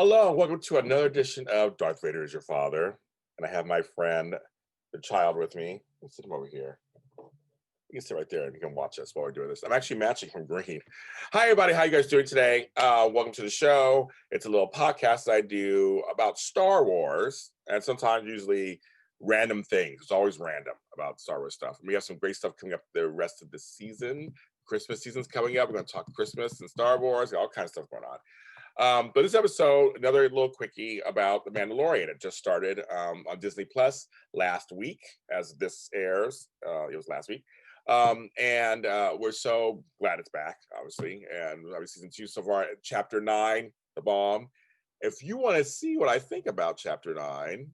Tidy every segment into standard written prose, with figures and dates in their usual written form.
Hello, welcome to another edition of Darth Vader is Your Father. And I have my friend, the child, with me. Let's sit him over here. You can sit right there and you can watch us while we're doing this. I'm actually matching from green. Hi, everybody. How you guys doing today? Welcome to the show. It's a little podcast I do about Star Wars and sometimes usually random things. It's always random about Star Wars stuff. And we have some great stuff coming up the rest of the season. Christmas season's coming up. We're going to talk Christmas and Star Wars, all kinds of stuff going on. But this episode, another little quickie about The Mandalorian. It just started on Disney Plus last week, as this airs. It was last week. And we're so glad it's back, obviously. And obviously, season 2 so far, chapter 9, The Bomb. If you want to see what I think about chapter 9,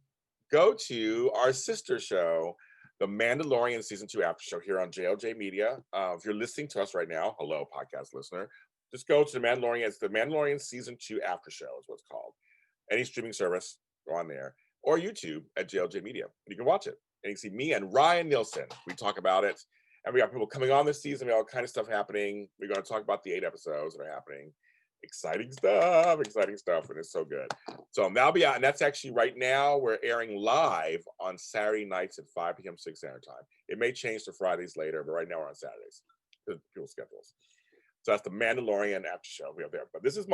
go to our sister show, The Mandalorian Season 2 After Show here on JLJ Media. If you're listening to us right now, hello, podcast listener. Just go to The Mandalorian. It's The Mandalorian Season 2 After Show is what it's called. Any streaming service, go on there. Or YouTube at JLJ Media. And you can watch it. And you can see me and Ryan Nielsen. We talk about it. And we got people coming on this season. We got all kind of stuff happening. We're going to talk about the 8 episodes that are happening. Exciting stuff. And it's so good. So that'll be out. And that's actually right now, we're airing live on Saturday nights at 5 p.m. 6 Standard Time. It may change to Fridays later, but right now we're on Saturdays. People's schedules. So that's The Mandalorian After Show we have there. But this is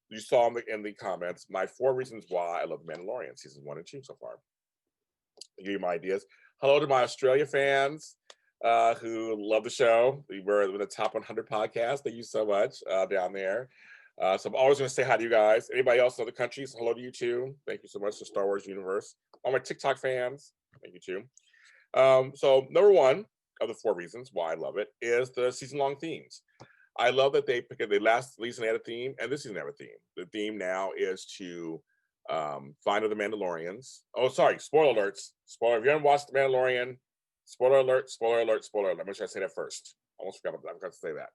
you saw in the comments, my 4 reasons why I love The Mandalorian, seasons 1 and 2 so far. I'll give you my ideas. Hello to my Australia fans who love the show. We're in the top 100 podcast. Thank you so much down there. So I'm always going to say hi to you guys. Anybody else in other countries, hello to you too. Thank you so much to Star Wars Universe. All my TikTok fans, thank you too. So number 1 of the 4 reasons why I love it is the season-long themes. I love that they last season had a theme, and this season have a theme. The theme now is to find other Mandalorians. Oh, sorry, spoiler alerts. Spoiler, if you haven't watched The Mandalorian, spoiler alert. Make sure I say that first. Almost forgot to say that.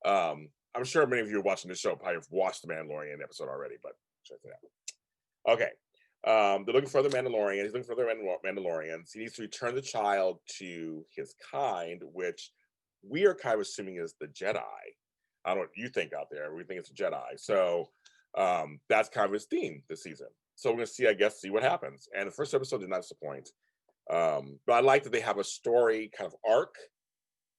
I'm sure many of you are watching this show probably have watched The Mandalorian episode already, but check it out. Okay. They're looking for the Mandalorian. He's looking for the Mandalorians. He needs to return the child to his kind, which we are kind of assuming is the Jedi. I don't know what you think out there. We think it's a Jedi. So that's kind of his theme this season. So we're going to see what happens. And the first episode did not disappoint. But I like that they have a story kind of arc.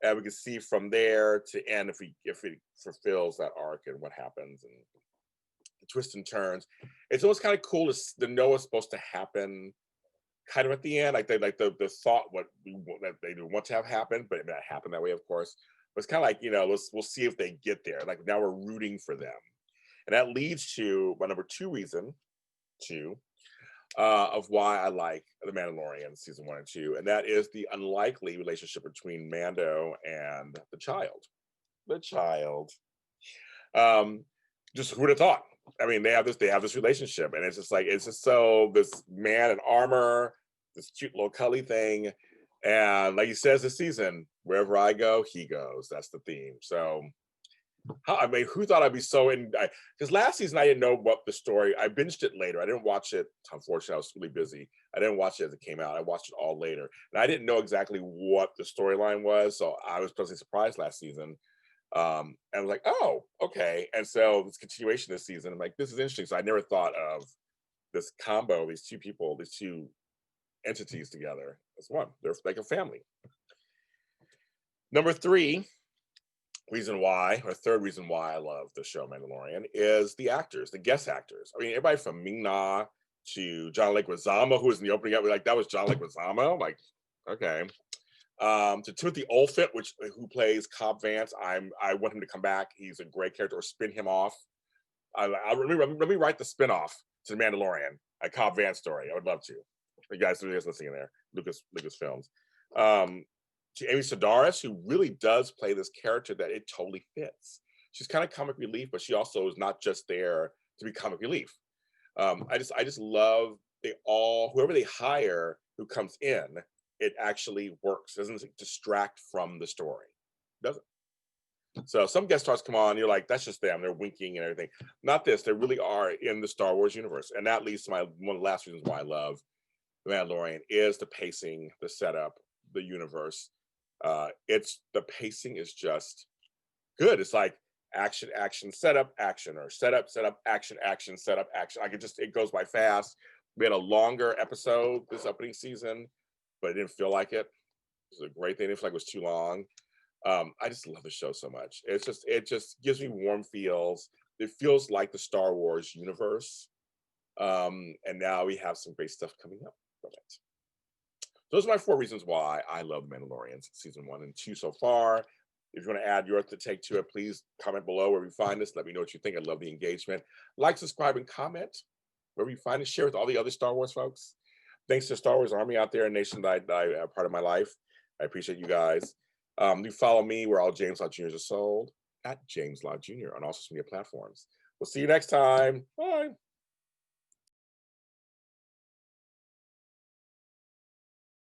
And we can see from there to end if it fulfills that arc and what happens and the twists and turns. It's always kind of cool to know what's supposed to happen kind of at the end, the thought what they want to have happen, but it may not happen that way, of course. But it's kind of like, we'll see if they get there. Like now we're rooting for them. And that leads to my number 2 reason, of why I like The Mandalorian season 1 and 2. And that is the unlikely relationship between Mando and the child. Just who would have thought? I mean, they have this relationship, and it's just so this man in armor, this cute little Cully thing, and like he says this season, wherever I go, he goes. That's the theme. So, who thought I'd be so in? Because last season I didn't know what the story. I binged it later. I didn't watch it. Unfortunately, I was really busy. I didn't watch it as it came out. I watched it all later, and I didn't know exactly what the storyline was. So I was pleasantly surprised last season. And I was like, oh, okay. And so this continuation this season, I'm like, this is interesting. So I never thought of this combo, these 2 people, these 2 entities together as one. They're like a family. Number 3 reason why, or 3rd reason why I love the show Mandalorian is the actors, the guest actors. I mean, everybody from Ming-Na to John Leguizamo, who was in the opening, like, that was John Leguizamo. I'm like, okay. To Timothy Olyphant, who plays Cobb Vanth, I want him to come back. He's a great character, or spin him off. Let me write the spin-off to The Mandalorian, a Cobb Vanth story. I would love to. You guys listening in there, Lucas Films. To Amy Sedaris, who really does play this character that it totally fits. She's kind of comic relief, but she also is not just there to be comic relief. I just love whoever they hire who comes in, it actually works. It doesn't distract from the story. It doesn't. So some guest stars come on, you're like, that's just them. They're winking and everything. Not this. They really are in the Star Wars universe. And that leads to one of the last reasons why I love The Mandalorian is the pacing, the setup, the universe. The pacing is just good. It's like action, action, setup, action, or setup, setup, action, action, setup, action. I could just, it goes by fast. We had a longer episode this opening season, but it didn't feel like it. It was a great thing. It didn't feel like it was too long. I just love the show so much. It just gives me warm feels. It feels like the Star Wars universe. And now we have some great stuff coming up from it. Those are my 4 reasons why I love Mandalorian season 1 and 2 so far. If you want to add your take to it, please comment below where we find this. Let me know what you think. I love the engagement. Like, subscribe, and comment where we find it. Share with all the other Star Wars folks. Thanks to Star Wars Army out there, a nation that I are part of my life. I appreciate you guys. You follow me where all James Lott Juniors are sold, at James Lott Jr. on all social media platforms. We'll see you next time. Bye.